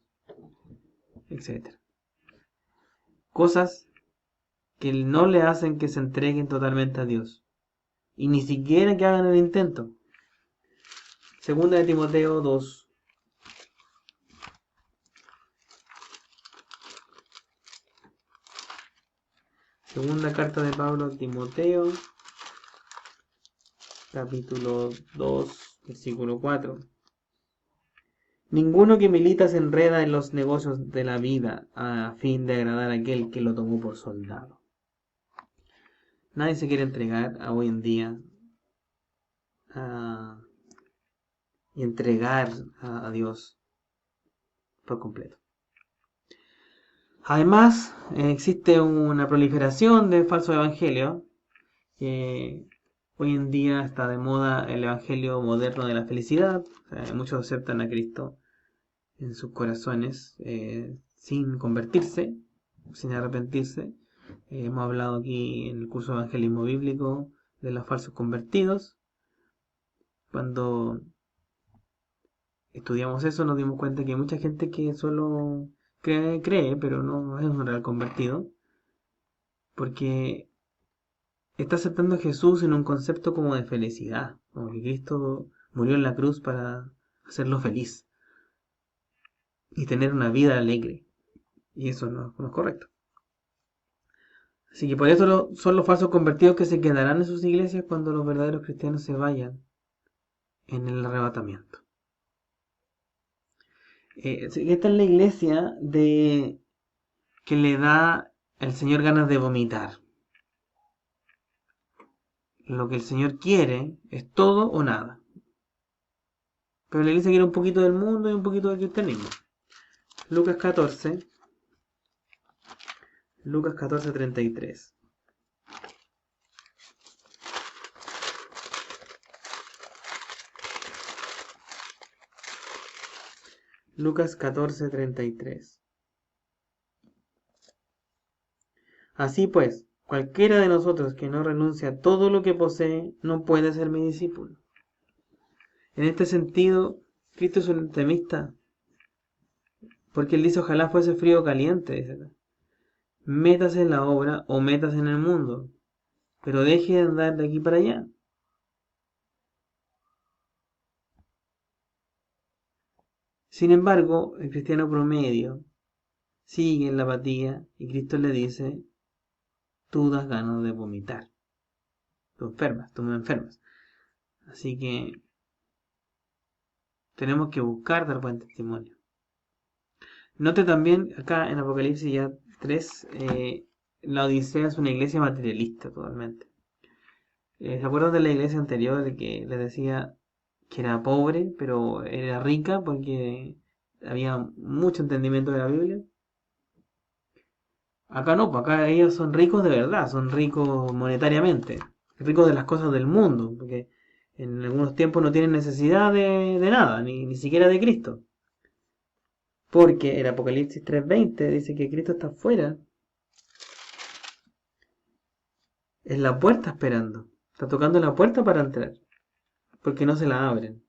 etc. Cosas que no le hacen que se entreguen totalmente a Dios. Y ni siquiera que hagan el intento. Segunda de Timoteo 2. Segunda carta de Pablo a Timoteo, capítulo 2, versículo 4. Ninguno que milita se enreda en los negocios de la vida a fin de agradar a aquel que lo tomó por soldado. Nadie se quiere entregar a hoy en día y entregar a Dios por completo. Además, existe una proliferación de falsos evangelios, que hoy en día está de moda el evangelio moderno de la felicidad. O sea, muchos aceptan a Cristo en sus corazones sin convertirse, sin arrepentirse. Hemos hablado aquí en el curso de evangelismo bíblico de los falsos convertidos. Cuando estudiamos eso nos dimos cuenta que hay mucha gente que solo cree, pero no es un real convertido, porque está aceptando a Jesús en un concepto como de felicidad, como que Cristo murió en la cruz para hacerlo feliz y tener una vida alegre, y eso no es correcto. Así que por eso son los falsos convertidos que se quedarán en sus iglesias cuando los verdaderos cristianos se vayan en el arrebatamiento. Esta es la iglesia que le da al Señor ganas de vomitar. Lo que el Señor quiere es todo o nada. Pero la iglesia quiere un poquito del mundo y un poquito del cristianismo. Lucas 14, 33. Lucas 14:33. Así pues, cualquiera de nosotros que no renuncia a todo lo que posee, no puede ser mi discípulo. En este sentido, Cristo es un extremista, porque él dice, ojalá fuese frío o caliente, dice acá. Métase en la obra o métase en el mundo, pero deje de andar de aquí para allá. Sin embargo, el cristiano promedio sigue en la apatía y Cristo le dice, tú das ganas de vomitar, tú me enfermas. Así que tenemos que buscar dar buen testimonio. Note también acá en Apocalipsis ya 3, la Odisea es una iglesia materialista totalmente. ¿Se acuerdan de la iglesia anterior de que les decía que era pobre, pero era rica porque había mucho entendimiento de la Biblia? Acá no, pues acá ellos son ricos de verdad, son ricos monetariamente, ricos de las cosas del mundo, porque en algunos tiempos no tienen necesidad de nada, ni siquiera de Cristo. Porque el Apocalipsis 3:20 dice que Cristo está afuera, en la puerta esperando. Está tocando la puerta para entrar, porque no se la abren.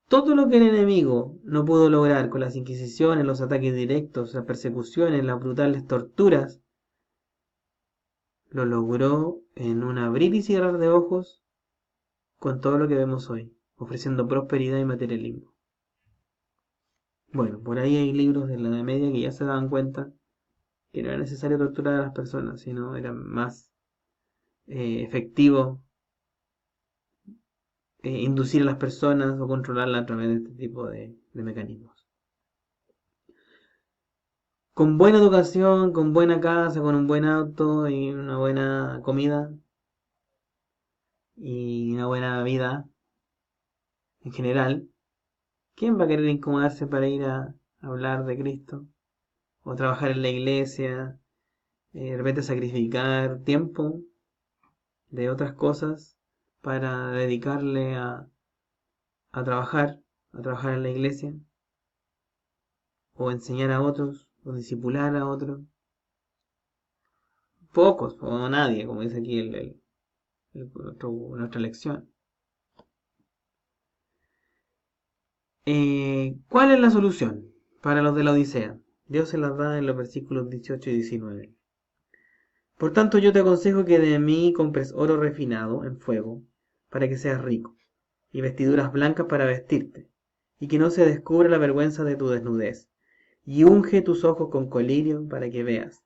Todo lo que el enemigo no pudo lograr con las inquisiciones, los ataques directos, las persecuciones, las brutales torturas, lo logró en un abrir y cerrar de ojos con todo lo que vemos hoy, ofreciendo prosperidad y materialismo. Bueno, por ahí hay libros de la Edad Media que ya se daban cuenta que no era necesario torturar a las personas, sino era más efectivo inducir a las personas o controlarlas a través de este tipo de mecanismos. Con buena educación, con buena casa, con un buen auto y una buena comida y una buena vida en general, ¿quién va a querer incomodarse para ir a hablar de Cristo? O trabajar en la iglesia, de repente sacrificar tiempo de otras cosas para dedicarle a trabajar, a trabajar en la iglesia, o enseñar a otros, o discipular a otros. Pocos, o nadie, como dice aquí nuestra lección. ¿Cuál es la solución para los de la Odisea? Dios se las da en los versículos 18 y 19. Por tanto, yo te aconsejo que de mí compres oro refinado en fuego, para que seas rico, y vestiduras blancas para vestirte, y que no se descubra la vergüenza de tu desnudez, y unge tus ojos con colirio para que veas.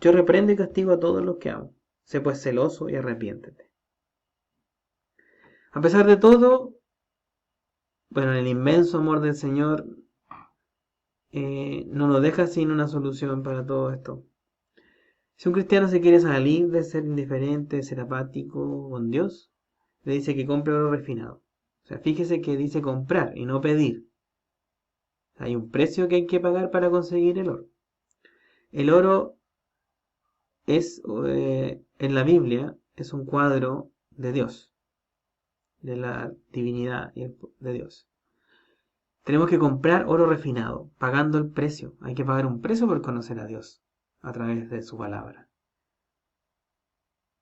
Yo reprendo y castigo a todos los que amo. Sé pues celoso y arrepiéntete. A pesar de todo, bueno, el inmenso amor del Señor no nos deja sin una solución para todo esto. Si un cristiano se quiere salir de ser indiferente, de ser apático con Dios, le dice que compre oro refinado. O sea, fíjese que dice comprar y no pedir. Hay un precio que hay que pagar para conseguir el oro. El oro es, en la Biblia, es un cuadro de Dios, de la divinidad de Dios. Tenemos que comprar oro refinado, pagando el precio. Hay que pagar un precio por conocer a Dios a través de su palabra.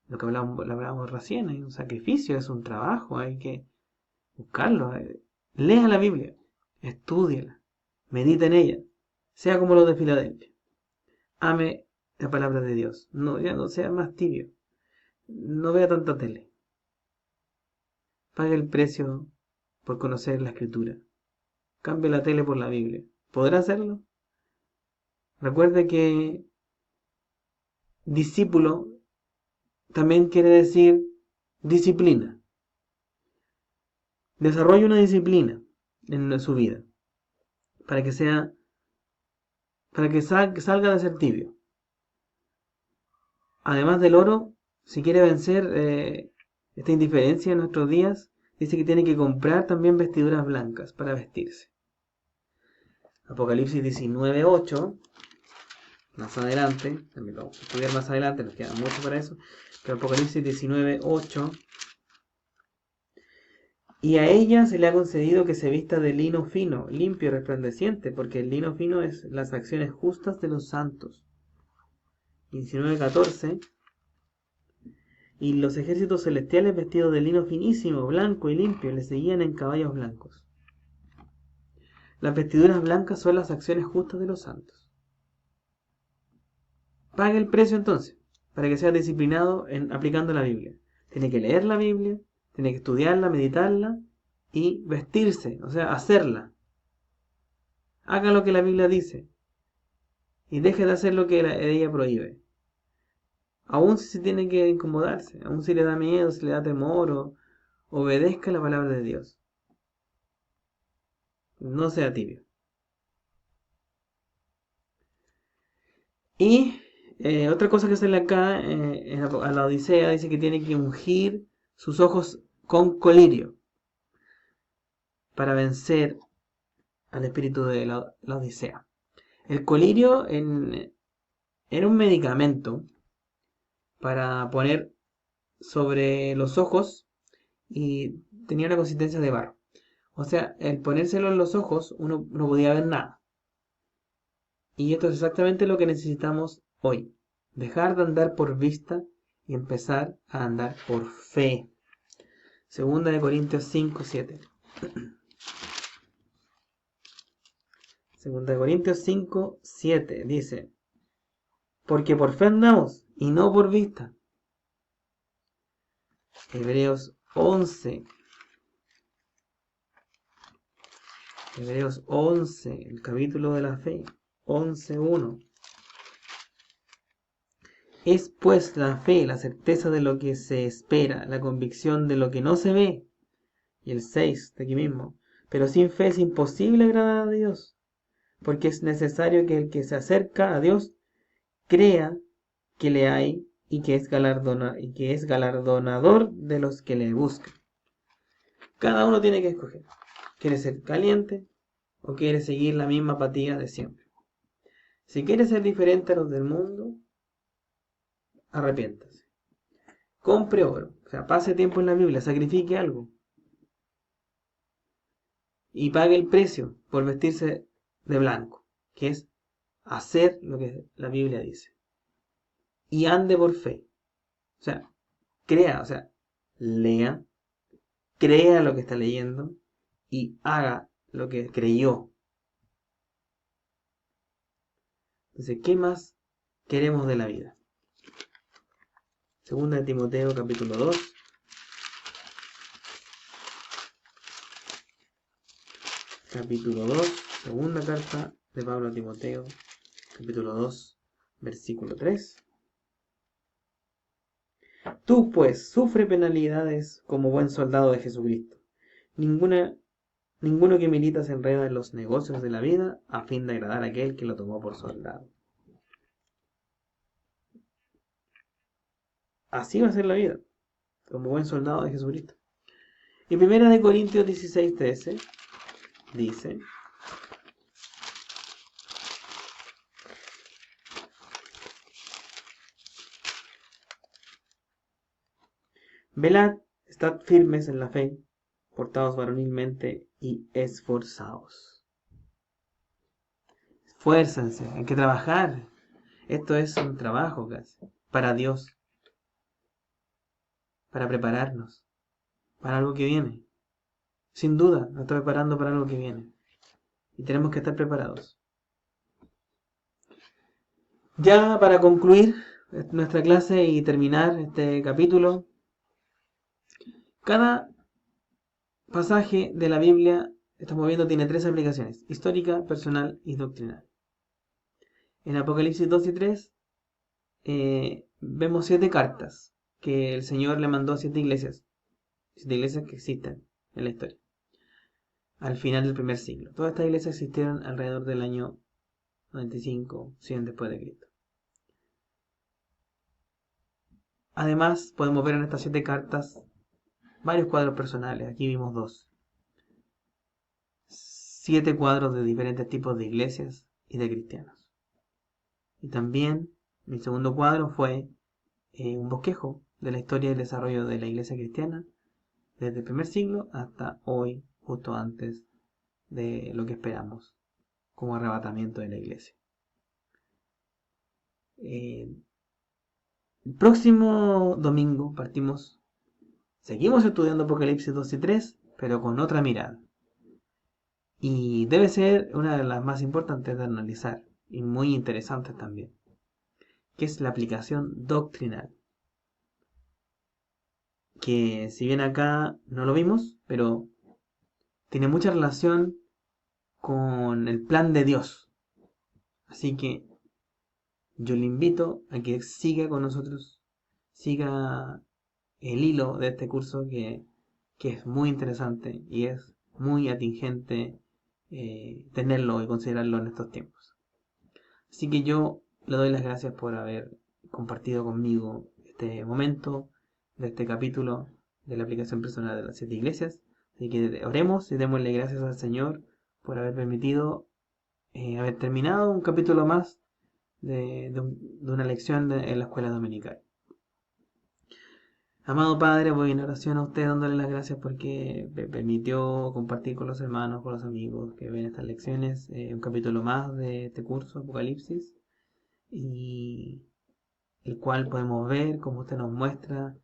Lo que hablábamos recién, hay un sacrificio, es un trabajo, hay que buscarlo. Lea la Biblia, estúdiala, medita en ella, sea como los de Filadelfia. Ame la palabra de Dios, no, ya no sea más tibio, no vea tanta tele. Pague el precio por conocer la Escritura. Cambie la tele por la Biblia. ¿Podrá hacerlo? Recuerde que discípulo también quiere decir disciplina. Desarrolle una disciplina en su vida para que sea, para que salga de ser tibio. Además del oro, si quiere vencer esta indiferencia en nuestros días, dice que tiene que comprar también vestiduras blancas para vestirse. Apocalipsis 19:8, más adelante, también lo vamos a estudiar más adelante, nos queda mucho para eso, pero Apocalipsis 19:8 Y a ella se le ha concedido que se vista de lino fino, limpio y resplandeciente, porque el lino fino es las acciones justas de los santos. 19:14. Y los ejércitos celestiales vestidos de lino finísimo, blanco y limpio, le seguían en caballos blancos. Las vestiduras blancas son las acciones justas de los santos. Pague el precio entonces, para que sea disciplinado en aplicando la Biblia. Tiene que leer la Biblia, tiene que estudiarla, meditarla y vestirse, o sea, hacerla. Haga lo que la Biblia dice y deje de hacer lo que ella prohíbe. Aún si se tiene que incomodarse, aún si le da miedo, si le da temor, obedezca la palabra de Dios. No sea tibio. Y otra cosa que sale acá a la Odisea, dice que tiene que ungir sus ojos con colirio para vencer al espíritu de la Odisea. El colirio era un medicamento para poner sobre los ojos y tenía una consistencia de barro. O sea, el ponérselo en los ojos uno no podía ver nada. Y esto es exactamente lo que necesitamos hoy. Dejar de andar por vista y empezar a andar por fe. Segunda de Corintios 5:7. Segunda de Corintios 5:7 dice: porque por fe andamos y no por vista. Hebreos 11. Hebreos 11, el capítulo de la fe. 11:1. Es pues la fe, la certeza de lo que se espera, la convicción de lo que no se ve. Y el 6 de aquí mismo. Pero sin fe es imposible agradar a Dios, porque es necesario que el que se acerca a Dios crea que le hay y que es galardonador de los que le buscan. Cada uno tiene que escoger. ¿Quiere ser caliente o quiere seguir la misma apatía de siempre? Si quiere ser diferente a los del mundo, arrepiéntase. Compre oro, o sea, pase tiempo en la Biblia, sacrifique algo. Y pague el precio por vestirse de blanco, que es hacer lo que la Biblia dice. Y ande por fe. O sea, crea, o sea, lea, crea lo que está leyendo y haga lo que creyó. Entonces, ¿qué más queremos de la vida? Segunda de Timoteo, capítulo 2. Capítulo 2, segunda carta de Pablo a Timoteo, capítulo 2, versículo 3. Tú, pues, sufre penalidades como buen soldado de Jesucristo. Ninguno que milita se enreda en los negocios de la vida a fin de agradar a aquel que lo tomó por soldado. Así va a ser la vida, como buen soldado de Jesucristo. Y primera de Corintios 16:13 dice: velad, estad firmes en la fe, portaos varonilmente y esforzaos. Esfuércense, hay que trabajar. Esto es un trabajo casi, para Dios, para prepararnos, para algo que viene. Sin duda, nos está preparando para algo que viene. Y tenemos que estar preparados. Ya para concluir nuestra clase y terminar este capítulo, cada pasaje de la Biblia, estamos viendo, tiene 3 aplicaciones: histórica, personal y doctrinal. En Apocalipsis 2 y 3 vemos 7 cartas que el Señor le mandó a 7 iglesias que existen en la historia, al final del primer siglo. Todas estas iglesias existieron alrededor del año 95, 100 después de Cristo. Además, podemos ver en estas 7 cartas varios cuadros personales. Aquí vimos 2. 7 cuadros de diferentes tipos de iglesias y de cristianos. Y también mi segundo cuadro fue un bosquejo de la historia y el desarrollo de la iglesia cristiana desde el primer siglo hasta hoy, justo antes de lo que esperamos como arrebatamiento de la iglesia. El próximo domingo seguimos estudiando Apocalipsis 2 y 3, pero con otra mirada. Y debe ser una de las más importantes de analizar, y muy interesantes también, que es la aplicación doctrinal. Que si bien acá no lo vimos, pero tiene mucha relación con el plan de Dios. Así que yo le invito a que siga con nosotros, siga el hilo de este curso que es muy interesante y es muy atingente tenerlo y considerarlo en estos tiempos. Así que yo le doy las gracias por haber compartido conmigo este momento de este capítulo de la aplicación personal de las 7 iglesias. Así que oremos y démosle gracias al Señor por haber permitido haber terminado un capítulo más de una lección en la escuela dominical. Amado Padre, voy en oración a usted dándole las gracias porque me permitió compartir con los hermanos, con los amigos que ven estas lecciones, un capítulo más de este curso, Apocalipsis, y el cual podemos ver, como usted nos muestra,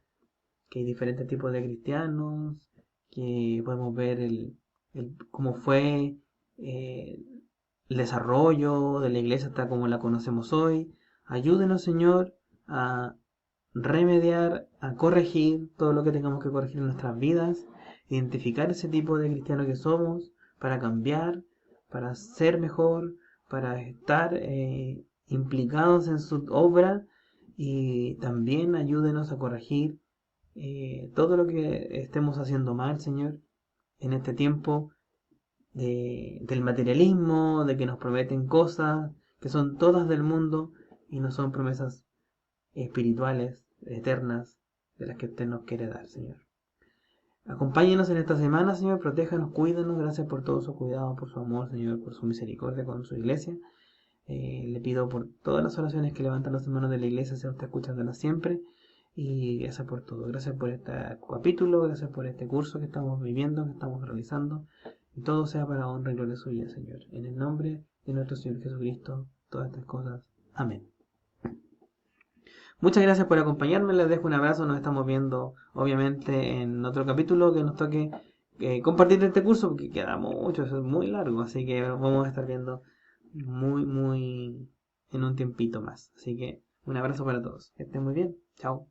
que hay diferentes tipos de cristianos, que podemos ver cómo fue el desarrollo de la iglesia hasta como la conocemos hoy. Ayúdenos, Señor, a remediar, a corregir todo lo que tengamos que corregir en nuestras vidas, identificar ese tipo de cristiano que somos, para cambiar, para ser mejor, para estar implicados en su obra, y también ayúdenos a corregir todo lo que estemos haciendo mal, Señor, en este tiempo del materialismo, de que nos prometen cosas que son todas del mundo y no son promesas espirituales, eternas, de las que usted nos quiere dar, Señor. Acompáñenos en esta semana, Señor, protéjanos, cuídanos, gracias por todo su cuidado, por su amor, Señor, por su misericordia con su iglesia. Le pido por todas las oraciones que levantan los hermanos de la iglesia, sea usted escuchándolas siempre. Y gracias por todo, gracias por este capítulo, gracias por este curso que estamos viviendo, que estamos realizando. Y todo sea para honra y gloria suya, Señor. En el nombre de nuestro Señor Jesucristo, todas estas cosas. Amén. Muchas gracias por acompañarme, les dejo un abrazo, nos estamos viendo obviamente en otro capítulo que nos toque compartir este curso porque queda mucho, es muy largo, así que vamos a estar viendo muy en un tiempito más. Así que un abrazo para todos, que estén muy bien, chao.